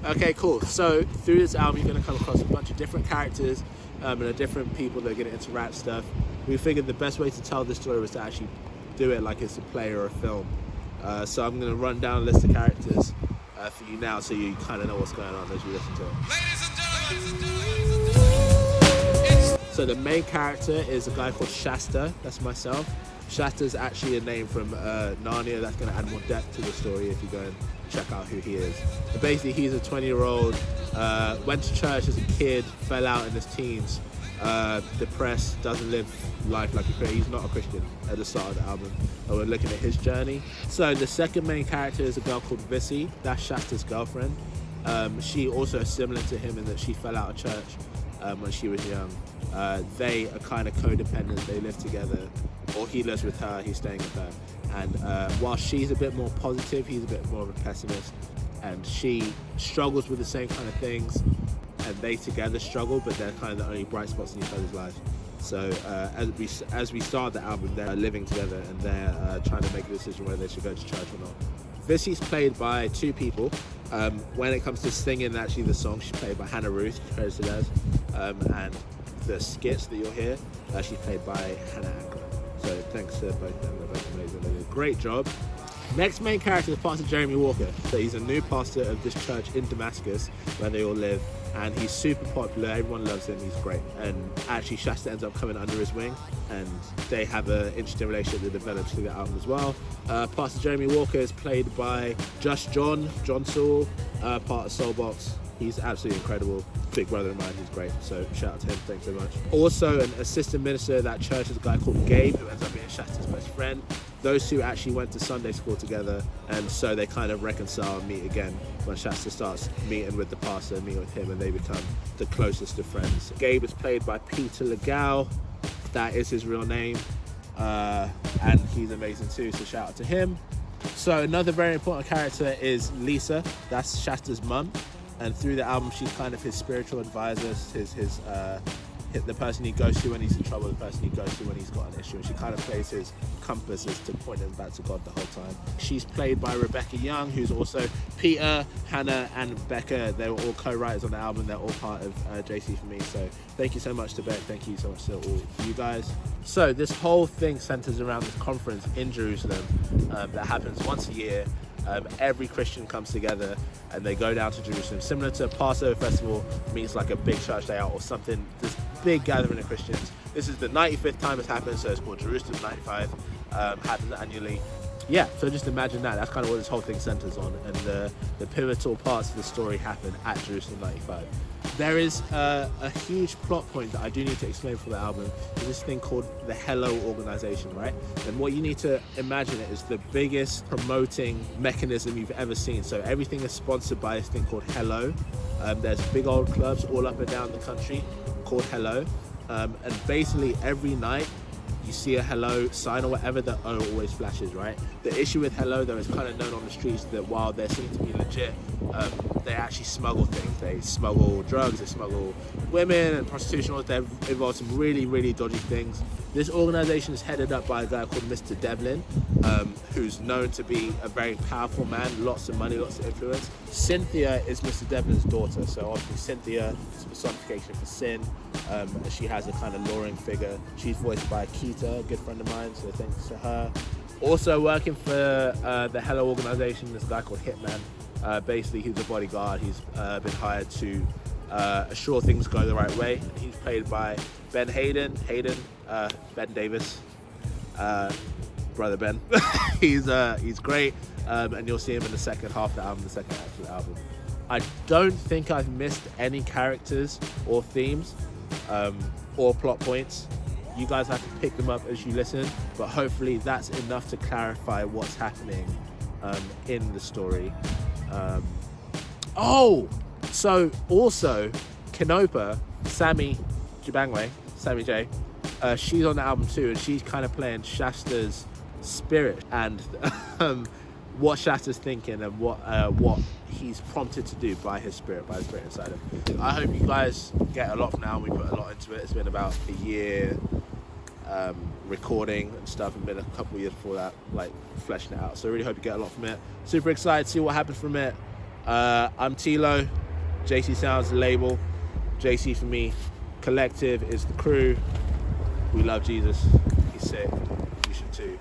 Okay, cool. So through this album, you're going to come across a bunch of different characters and different people that are going to interact stuff. We figured the best way to tell this story was to actually do it like it's a play or a film. So I'm going to run down a list of characters for you now, so you kind of know what's going on as you listen to it. Ladies and gentlemen, So the main character is a guy called Shasta. That's myself. Shasta is actually a name from Narnia. That's going to add more depth to the story if you go and check out who he is. But basically, he's a 20-year-old, went to church as a kid, fell out in his teens, depressed, doesn't live life like a Christian. He's not a Christian at the start of the album. And we're looking at his journey. So the second main character is a girl called Vissy. That's Shasta's girlfriend. She also is similar to him in that she fell out of church when she was young. They are kind of codependent. They live together, or he lives with her, he's staying with her. And while she's a bit more positive, he's a bit more of a pessimist. And she struggles with the same kind of things, and they together struggle, but they're kind of the only bright spots in each other's lives. So as we start the album, they're living together and they're trying to make a decision whether they should go to church or not. Vissy's played by two people. When it comes to singing actually the song, she's played by Hannah Ruth, credited as, and the skits that you'll hear, she's played by Hannah Ankler. So thanks to both of them, they're both amazing. They did a great job. Next main character is Pastor Jeremy Walker. So he's a new pastor of this church in Damascus where they all live, and he's super popular, everyone loves him, he's great. And actually Shasta ends up coming under his wing, and they have an interesting relationship that develops through the album as well. Pastor Jeremy Walker is played by Just John Sewell, part of Soulbox. He's absolutely incredible. Big brother of mine, he's great. So shout out to him, thanks so much. Also an assistant minister at that church is a guy called Gabe, who ends up being Shasta's best friend. Those two actually went to Sunday school together, and so they kind of reconcile and meet again when Shasta starts meeting with the pastor and meeting with him, and they become the closest of friends. Gabe is played by Peter Legao. That is his real name, and he's amazing too, so shout out to him. So another very important character is Lisa. That's Shasta's mum, and through the album she's kind of his spiritual advisor, the person he goes to when he's in trouble, the person he goes to when he's got an issue, and she kind of plays his compass as to point him back to God the whole time. She's played by Rebecca Young, who's also Peter, Hannah and Becca. They were all co-writers on the album. They're all part of JC for me, so thank you so much to Beck, thank you so much to all you guys. So this whole thing centers around this conference in Jerusalem that happens once a year. Every Christian comes together and they go down to Jerusalem, similar to a Passover festival means like a big church day out or something, this big gathering of Christians. This is the 95th time it's happened, so it's called Jerusalem 95, happens annually. Yeah, so just imagine that. That's kind of what this whole thing centers on, and the pivotal parts of the story happen at Jerusalem 95. There is a huge plot point that I do need to explain for the album. There's this thing called the Hello organization, right? And what you need to imagine it is the biggest promoting mechanism you've ever seen. So everything is sponsored by this thing called Hello. There's big old clubs all up and down the country called Hello. And basically every night you see a Hello sign or whatever, the O always flashes, right? The issue with Hello, though, is kind of known on the streets that while they seem to be legit, they actually smuggle things. They smuggle drugs, they smuggle women and prostitution. They're involved in some really, really dodgy things. This organization is headed up by a guy called Mr. Devlin, who's known to be a very powerful man, lots of money, lots of influence. Cynthia is Mr. Devlin's daughter, so obviously Cynthia is a personification for sin. She has a kind of luring figure. She's voiced by Keita, a good friend of mine, so thanks to her. Also working for the Hello organization, this guy called Hitman. Basically, he's a bodyguard. He's been hired to assure things go the right way. And he's played by Ben Ben Davis, brother Ben. He's great, and you'll see him in the second half of the album, the second half of the album. I don't think I've missed any characters or themes or plot points. You guys have to pick them up as you listen, but hopefully that's enough to clarify what's happening in the story. So also Kenopa, Sammy J, she's on the album too, and she's kind of playing Shasta's spirit and what Shasta's thinking and what he's prompted to do by his spirit inside him. I hope you guys get a lot from now. We put a lot into it. It's been about a year recording and stuff, and been a couple of years before that, like fleshing it out. So I really hope you get a lot from it. Super excited to see what happens from it. I'm Tilo. JC Sounds the label. JC for me. Collective is the crew. We love Jesus. He's sick. You should too.